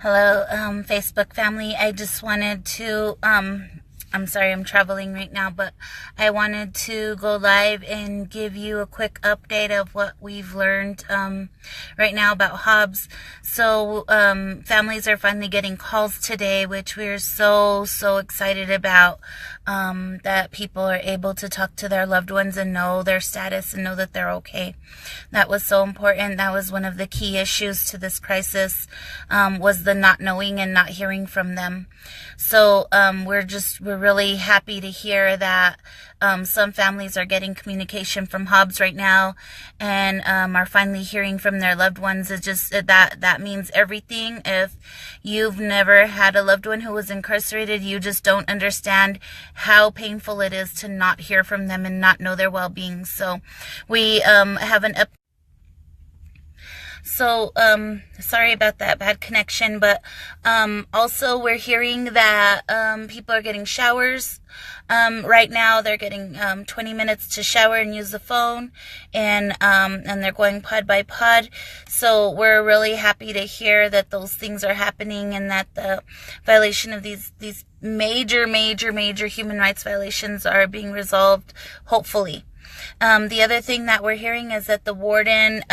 Hello, Facebook family. I just wanted to, I'm sorry, I'm traveling right now, but I wanted to go live and give you a quick update of what we've learned, right now about Hobbs. So, families are finally getting calls today, which we're so excited about, that people are able to talk to their loved ones and know their status and know that they're okay. That was so important. That was one of the key issues to this crisis, was the not knowing and not hearing from them. So, we're really happy to hear that some families are getting communication from Hobbs right now and are finally hearing from their loved ones. It's just that means everything. If you've never had a loved one who was incarcerated, you just don't understand how painful it is to not hear from them and not know their well-being. So we have an sorry about that bad connection, but also we're hearing that people are getting showers. Right now they're getting 20 minutes to shower and use the phone, and they're going pod by pod. So we're really happy to hear that those things are happening and that the violation of these major human rights violations are being resolved, hopefully. The other thing that we're hearing is that the warden,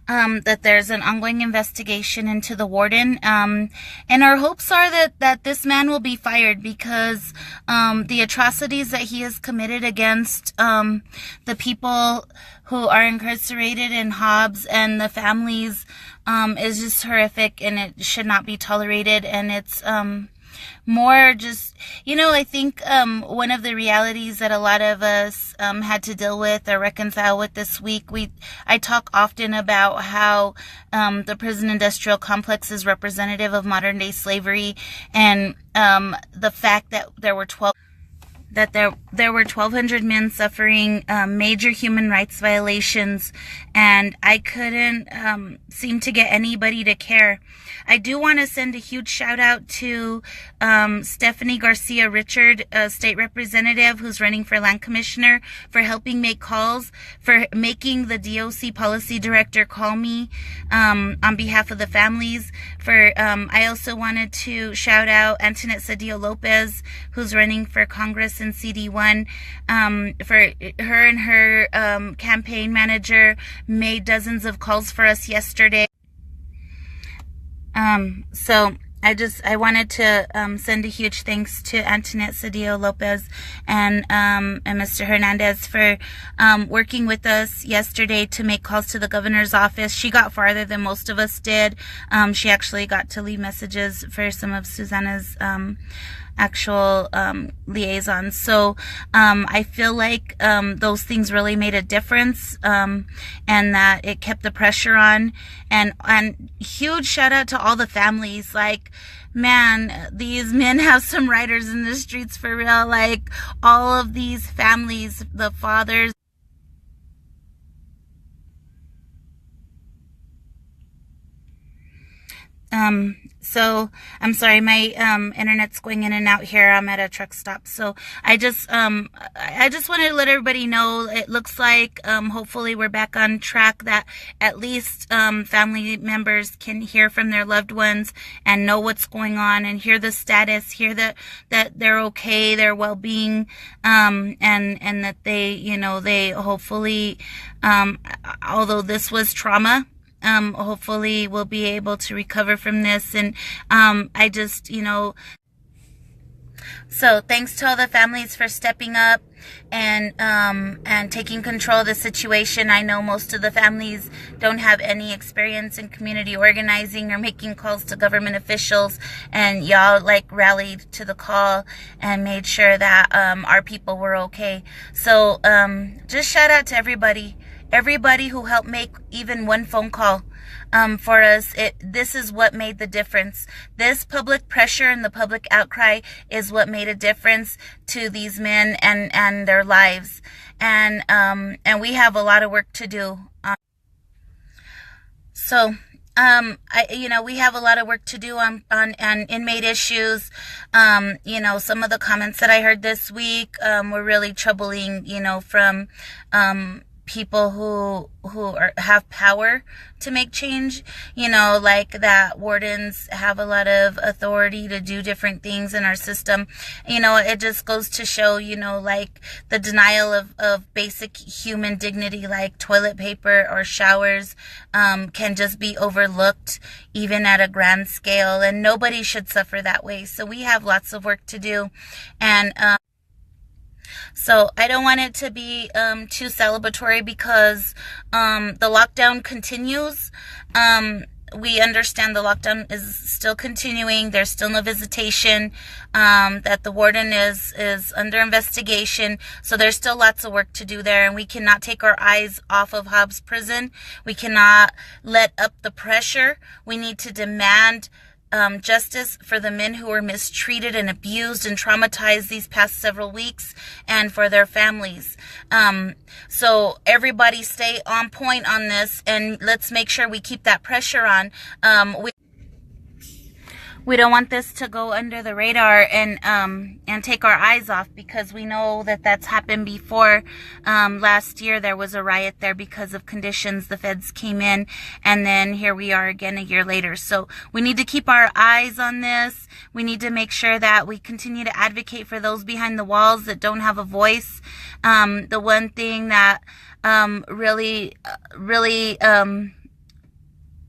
that there's an ongoing investigation into the warden. And our hopes are that this man will be fired because the atrocities that he has committed against the people who are incarcerated in Hobbs and the families is just horrific, and it should not be tolerated. And it's more just, I think one of the realities that a lot of us had to deal with or reconcile with this week, I talk often about how the prison industrial complex is representative of modern day slavery, and the fact that there were 1,200 men suffering major human rights violations, and I couldn't seem to get anybody to care. I do want to send a huge shout out to Stephanie Garcia Richard, a state representative who's running for land commissioner, for helping make calls, for making the DOC policy director call me on behalf of the families. I also wanted to shout out Antoinette Cedillo Lopez, who's running for Congress in CD1, for her and her campaign manager made dozens of calls for us yesterday. So I wanted to send a huge thanks to Antoinette Cedillo Lopez and Mr. Hernandez for working with us yesterday to make calls to the governor's office. She got farther than most of us did. She actually got to leave messages for some of Susanna's actual liaisons. So I feel like those things really made a difference, and that it kept the pressure on. And huge shout out to all the families. Like, man, these men have some riders in the streets for real. Like, all of these families, the fathers, so I'm sorry, my internet's going in and out here. I'm at a truck stop. So I just wanted to let everybody know, it looks like hopefully we're back on track, that at least family members can hear from their loved ones and know what's going on and hear the status, hear that they're okay, their well-being, and that they hopefully, although this was trauma, hopefully we'll be able to recover from this. And so thanks to all the families for stepping up and taking control of the situation. I know most of the families don't have any experience in community organizing or making calls to government officials, and y'all rallied to the call and made sure that our people were okay. So just shout out to everybody who helped make even one phone call for us. This is what made the difference. This public pressure and the public outcry is what made a difference to these men and their lives. And we have a lot of work to do. We have a lot of work to do on inmate issues. Some of the comments that I heard this week were really troubling, from people have power to make change, like that wardens have a lot of authority to do different things in our system. It just goes to show, like the denial of basic human dignity, like toilet paper or showers, can just be overlooked even at a grand scale, and nobody should suffer that way. So we have lots of work to do, and so I don't want it to be too celebratory, because the lockdown continues. We understand the lockdown is still continuing. There's still no visitation, that the warden is under investigation. So there's still lots of work to do there, and we cannot take our eyes off of Hobbs Prison. We cannot let up the pressure. We need to demand justice for the men who were mistreated and abused and traumatized these past several weeks, and for their families. So everybody stay on point on this, and let's make sure we keep that pressure on. We don't want this to go under the radar and take our eyes off, because we know that that's happened before. Last year there was a riot there because of conditions. The feds came in, and then here we are again a year later. So we need to keep our eyes on this. We need to make sure that we continue to advocate for those behind the walls that don't have a voice. The one thing that really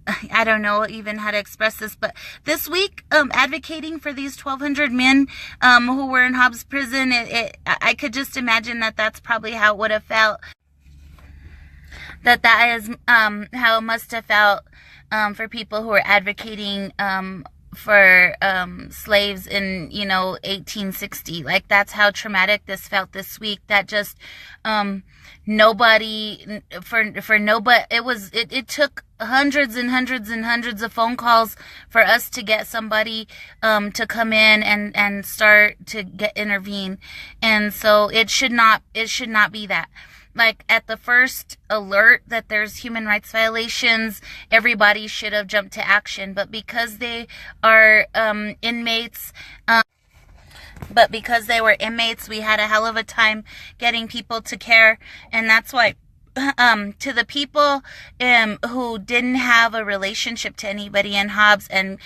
I don't know even how to express this, but this week, advocating for these 1,200 men who were in Hobbs Prison, I could just imagine that that's probably how it would have felt. That is how it must have felt for people who were advocating for slaves in 1860. Like, that's how traumatic this felt this week. That just nobody it took hundreds and hundreds and hundreds of phone calls for us to get somebody to come in and start to intervene. And so it should not be that. Like, at the first alert that there's human rights violations, everybody should have jumped to action. But because they are inmates, we had a hell of a time getting people to care. And that's why to the people who didn't have a relationship to anybody in Hobbs and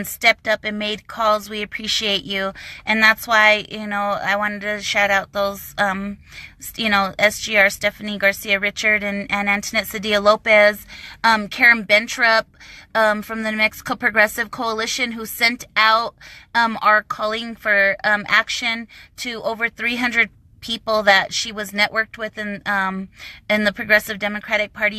stepped up and made calls, we appreciate you. And that's why, I wanted to shout out those, SGR, Stephanie Garcia Richard, and Antoinette Cedillo Lopez, Karen Bentrup, from the New Mexico Progressive Coalition, who sent out our calling for action to over 300 people that she was networked with in the Progressive Democratic Party.